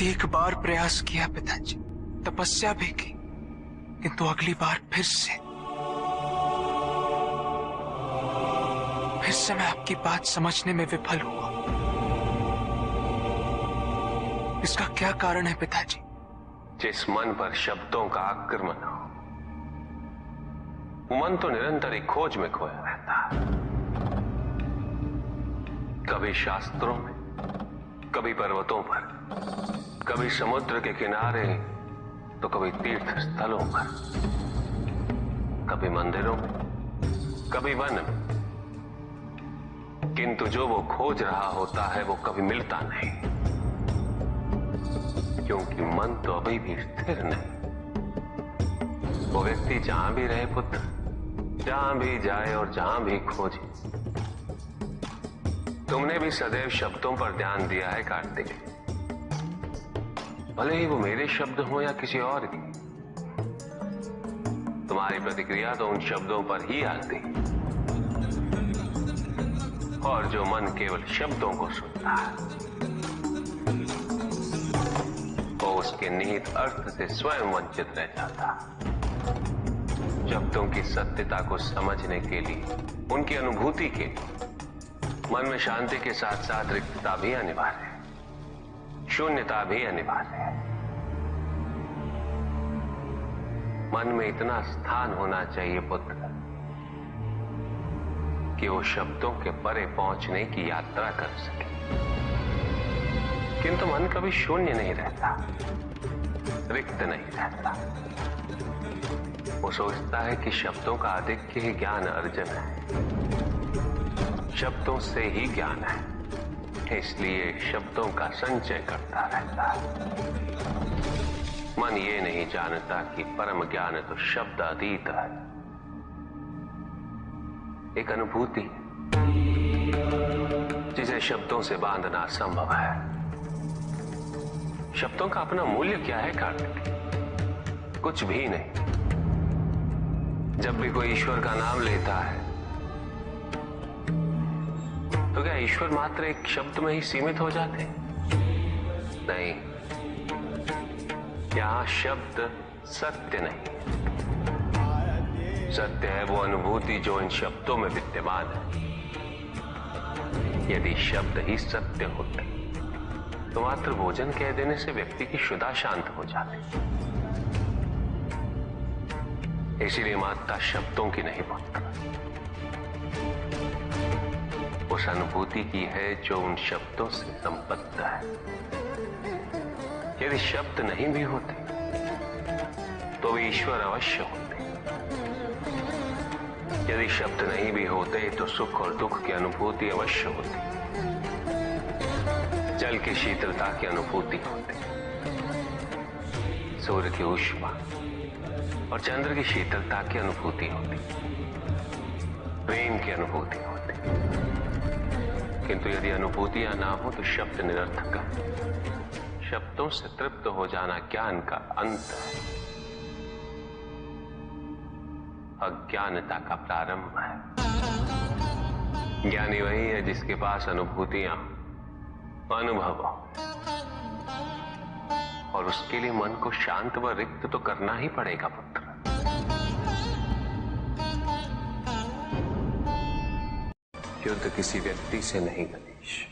एक बार प्रयास किया पिताजी, तपस्या भी की, किंतु अगली बार फिर से मैं आपकी बात समझने में विफल हुआ। इसका क्या कारण है पिताजी? जिस मन पर शब्दों का आक्रमण हो, वो मन तो निरंतर एक खोज में खोया रहता है। कभी शास्त्रों में, कभी पर्वतों पर, कभी समुद्र के किनारे, तो कभी तीर्थ स्थलों पर, कभी मंदिरों में, कभी वन में। किंतु जो वो खोज रहा होता है वो कभी मिलता नहीं, क्योंकि मन तो अभी भी स्थिर नहीं। वो व्यक्ति जहां भी रहे पुत्र, जहां भी जाए और जहां भी खोजे, तुमने भी सदैव शब्दों पर ध्यान दिया है कार्तिक। भले ही वो मेरे शब्द हो या किसी और की, तुम्हारी प्रतिक्रिया तो उन शब्दों पर ही आती। और जो मन केवल शब्दों को सुनता है, वो उसके निहित अर्थ से स्वयं वंचित रह जाता। शब्दों की सत्यता को समझने के लिए, उनकी अनुभूति के लिए, मन में शांति के साथ साथ रिक्तता भी अनिवार्य है, शून्यता भी अनिवार्य है। मन में इतना स्थान होना चाहिए पुत्र कि वो शब्दों के परे पहुंचने की यात्रा कर सके। किंतु मन कभी शून्य नहीं रहता, रिक्त नहीं रहता। वो सोचता है कि शब्दों का आधिक्य ही ज्ञान अर्जन है, शब्दों से ही ज्ञान है, इसलिए शब्दों का संचय करता रहता है। मन ये नहीं जानता कि परम ज्ञान तो शब्द अतीत है, एक अनुभूति जिसे शब्दों से बांधना असंभव है। शब्दों का अपना मूल्य क्या है कार्तिक? कुछ भी नहीं। जब भी कोई ईश्वर का नाम लेता है तो क्या ईश्वर मात्र एक शब्द में ही सीमित हो जाते? नहीं, यहां शब्द सत्य नहीं, सत्य है वो अनुभूति जो इन शब्दों में विद्यमान है। यदि शब्द ही सत्य होते तो मात्र भोजन कह देने से व्यक्ति की क्षुधा शांत हो जाती। इसीलिए माता शब्दों की नहीं पुत्र, उस अनुभूति की है जो उन शब्दों से संबद्ध है। यदि शब्द नहीं भी होते तो वे ईश्वर अवश्य होते। यदि शब्द नहीं भी होते तो सुख और दुख की अनुभूति अवश्य होती, जल की शीतलता की अनुभूति होती, सूर्य की ऊष्मा और चंद्र की शीतलता की अनुभूति होती, प्रेम की अनुभूति होती। किंतु यदि अनुभूतियां ना हो तो शब्द निरर्थक है। शब्दों से तृप्त हो जाना ज्ञान का अंत है, अज्ञानता का प्रारंभ है। ज्ञानी वही है जिसके पास अनुभूतियां, अनुभव हो, और उसके लिए मन को शांत व रिक्त तो करना ही पड़ेगा पुत्र। युद्ध किसी व्यक्ति से नहीं गणेश,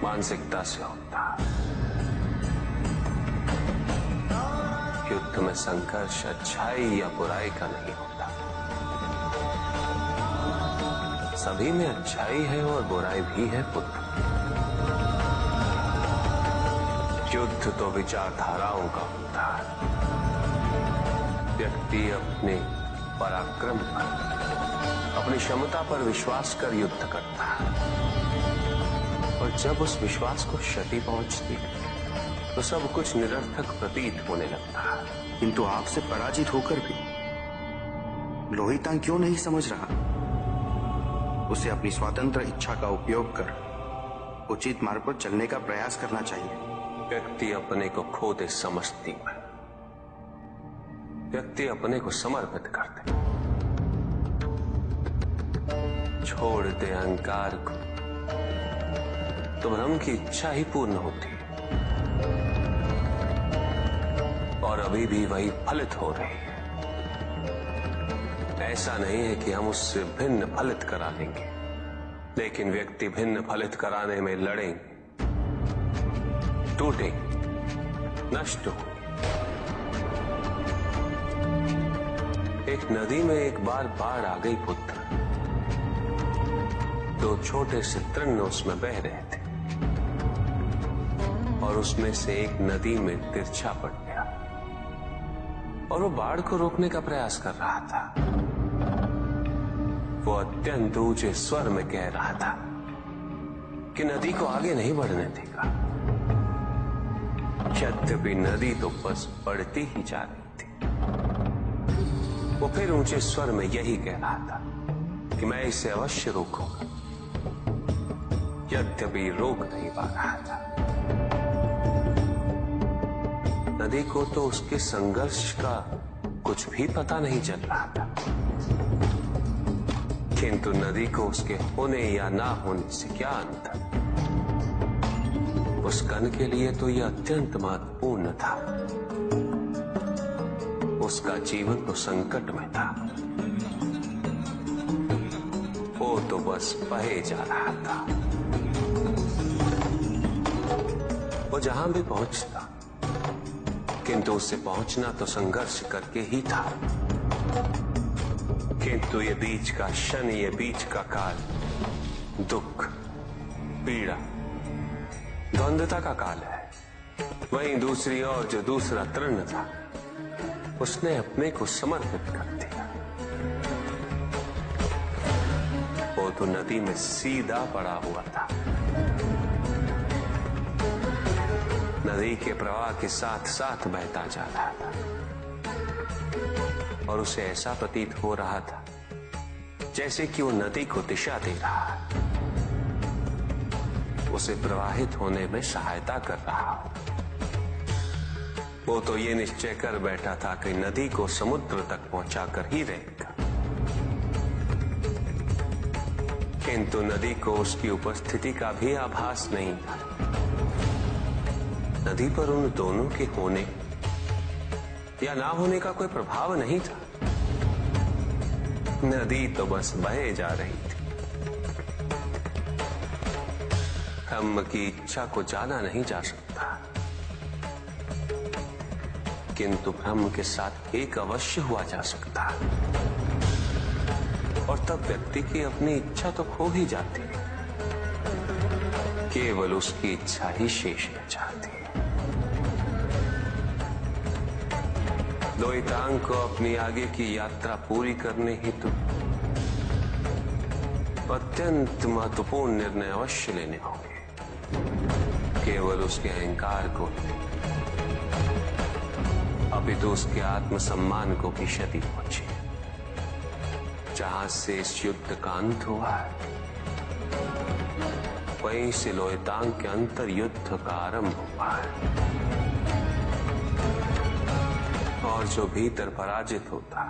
मानसिकता से होता है। युद्ध में संघर्ष अच्छाई या बुराई का नहीं होता, सभी में अच्छाई है और बुराई भी है पुत्र। युद्ध तो विचारधाराओं का होता है। व्यक्ति अपने पराक्रम पर, अपनी क्षमता पर विश्वास कर युद्ध करता है, और जब उस विश्वास को क्षति पहुंचती तो सब कुछ निरर्थक प्रतीत होने लगता है। किंतु आपसे पराजित होकर भी लोहितांग क्यों नहीं समझ रहा? उसे अपनी स्वतंत्र इच्छा का उपयोग कर उचित मार्ग पर चलने का प्रयास करना चाहिए। व्यक्ति अपने को खो दे समझती है, व्यक्ति अपने को समर्पित कर दे, छोड़ दे अहंकार को, तो भ्रम की इच्छा ही पूर्ण होती है। और अभी भी वही फलित हो रही है। ऐसा नहीं है कि हम उससे भिन्न फलित करा लेंगे, लेकिन व्यक्ति भिन्न फलित कराने में लड़ेंगे, टूटेंगे, नष्ट होंगे। एक नदी में एक बार बाढ़ आ गई पुत्र। दो छोटे से तृण उसमें बह रहे थे और उसमें से एक नदी में तिरछा पड़ गया और वो बाढ़ को रोकने का प्रयास कर रहा था। वो अत्यंत ऊंचे स्वर में कह रहा था कि नदी को आगे नहीं बढ़ने देगा। यद्यपि नदी तो बस बढ़ती ही जा रही थी। वो फिर ऊंचे स्वर में यही कह रहा था कि मैं इसे अवश्य रोकूंगा, यद्यपि रोक नहीं पा रहा था। नदी को तो उसके संघर्ष का कुछ भी पता नहीं चल रहा था, किंतु नदी को उसके होने या ना होने से क्या अंतर। उस कण के लिए तो यह अत्यंत महत्वपूर्ण था। उसका जीवन तो संकट में था। वो तो बस बहे जा रहा था। वो जहां भी पहुंचता, किंतु उससे पहुंचना तो संघर्ष करके ही था। किंतु ये बीच का क्षण, ये बीच का काल दुख, पीड़ा, द्वंद्वता का काल है। वहीं दूसरी ओर जो दूसरा तृण था, उसने अपने को समर्पित कर दिया। वो तो नदी में सीधा पड़ा हुआ था, नदी के प्रवाह के साथ साथ बहता जा रहा था और उसे ऐसा प्रतीत हो रहा था जैसे कि वो नदी को दिशा दे रहा है, उसे प्रवाहित होने में सहायता कर रहा हो। वो तो ये निश्चय कर बैठा था कि नदी को समुद्र तक पहुंचाकर ही रहेगा, किंतु नदी को उसकी उपस्थिति का भी आभास नहीं था। नदी पर उन दोनों के होने या ना होने का कोई प्रभाव नहीं था। नदी तो बस बहे जा रही थी। ब्रह्म की इच्छा को जाना नहीं जा सकता, किंतु ब्रह्म के साथ एक अवश्य हुआ जा सकता, और तब व्यक्ति की अपनी इच्छा तो खो ही जाती है, केवल उसकी इच्छा ही शेष रह जाती है। लोहितांग को अपनी आगे की यात्रा पूरी करने हेतु अत्यंत महत्वपूर्ण निर्णय अवश्य लेने होंगे। केवल उसके अहंकार को, अपितु उसके आत्मसम्मान को भी क्षति पहुंची। जहां से इस युद्ध का अंत हुआ है, वहीं से लोहितांग के अंतर युद्ध का आरंभ हुआ है। और जो भीतर पराजित होता,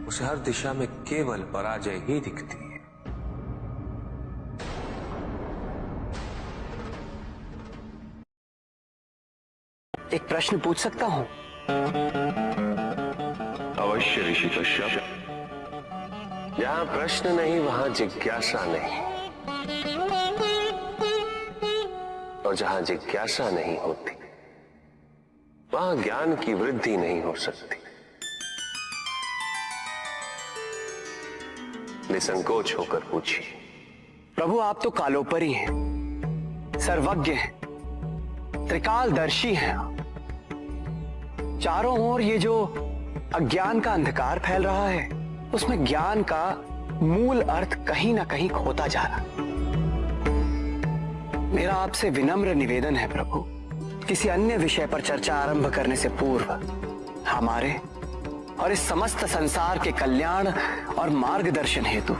उसे हर दिशा में केवल पराजय ही दिखती है। एक प्रश्न पूछ सकता हूं? अवश्य ऋषि कश्यप। जहां प्रश्न नहीं वहां जिज्ञासा नहीं, और जहां जिज्ञासा नहीं होती वहां ज्ञान की वृद्धि नहीं हो सकती। निसंकोच होकर पूछिए। प्रभु, आप तो कालोपरी हैं, सर्वज्ञ हैं, त्रिकालदर्शी हैं। चारों ओर ये जो अज्ञान का अंधकार फैल रहा है, उसमें ज्ञान का मूल अर्थ कहीं ना कहीं खोता जा रहा। मेरा आपसे विनम्र निवेदन है प्रभु, किसी अन्य विषय पर चर्चा आरंभ करने से पूर्व हमारे और इस समस्त संसार के कल्याण और मार्गदर्शन हेतु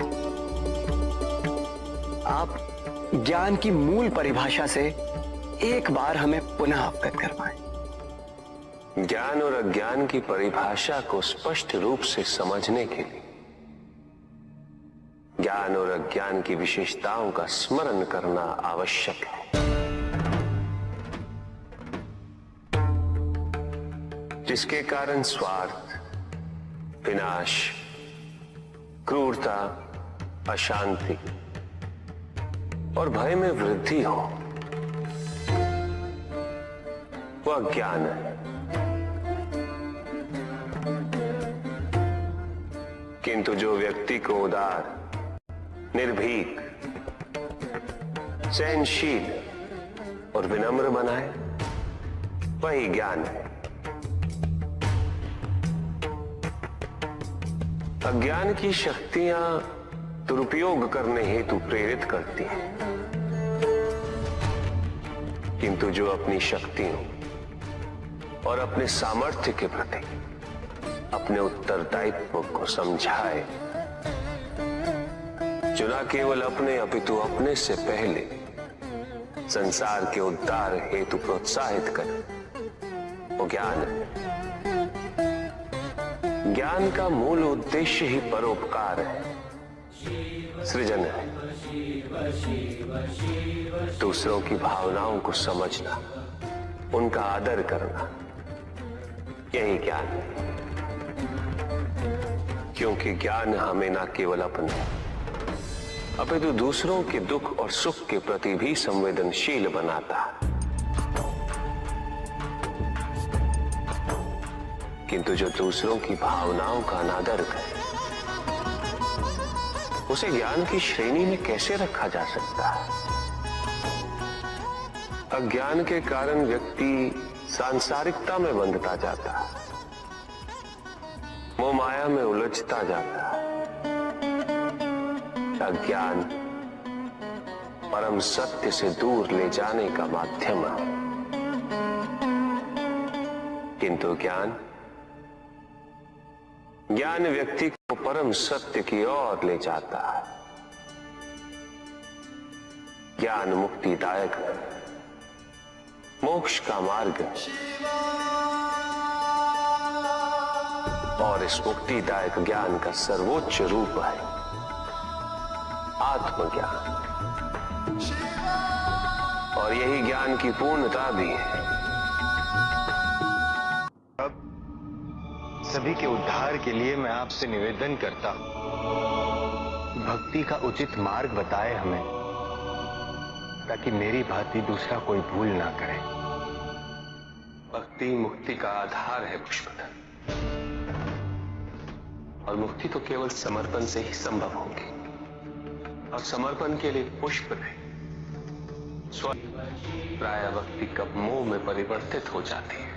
आप ज्ञान की मूल परिभाषा से एक बार हमें पुनः अवगत करवाएं। ज्ञान और अज्ञान की परिभाषा को स्पष्ट रूप से समझने के लिए ज्ञान और अज्ञान की विशेषताओं का स्मरण करना आवश्यक है। जिसके कारण स्वार्थ, विनाश, क्रूरता, अशांति और भय में वृद्धि हो, वह अज्ञान है। किंतु जो व्यक्ति को उदार, निर्भीक, सहनशील और विनम्र बनाए, वही ज्ञान है। अज्ञान की शक्तियां दुरुपयोग करने हेतु प्रेरित करती हैं, किंतु जो अपनी शक्तियों और अपने सामर्थ्य के प्रति अपने उत्तरदायित्व को समझाए, जो न केवल अपने अपितु अपने से पहले संसार के उद्धार हेतु प्रोत्साहित करे, वो ज्ञान है। ज्ञान का मूल उद्देश्य ही परोपकार है, सृजन है। दूसरों की भावनाओं को समझना, उनका आदर करना, यही ज्ञान है। क्योंकि ज्ञान हमें न केवल अपने अपितु दूसरों के दुख और सुख के प्रति भी संवेदनशील बनाता है। किंतु जो दूसरों की भावनाओं का अनादर करे, उसे ज्ञान की श्रेणी में कैसे रखा जा सकता है? अज्ञान के कारण व्यक्ति सांसारिकता में बंधता जाता है, मोह माया में उलझता जाता है। अज्ञान परम सत्य से दूर ले जाने का माध्यम है, किंतु ज्ञान व्यक्ति को परम सत्य की ओर ले जाता है। ज्ञान मुक्तिदायक है, मोक्ष का मार्ग है, और इस मुक्तिदायक ज्ञान का सर्वोच्च रूप है आत्मज्ञान, और यही ज्ञान की पूर्णता भी है। सभी के उद्धार के लिए मैं आपसे निवेदन करता हूं, भक्ति का उचित मार्ग बताए हमें, ताकि मेरी भांति दूसरा कोई भूल ना करे। भक्ति मुक्ति का आधार है पुष्पधर, और मुक्ति तो केवल समर्पण से ही संभव होगी, और समर्पण के लिए पुष्प नहीं, प्राय भक्ति कब मोह में परिवर्तित हो जाती है।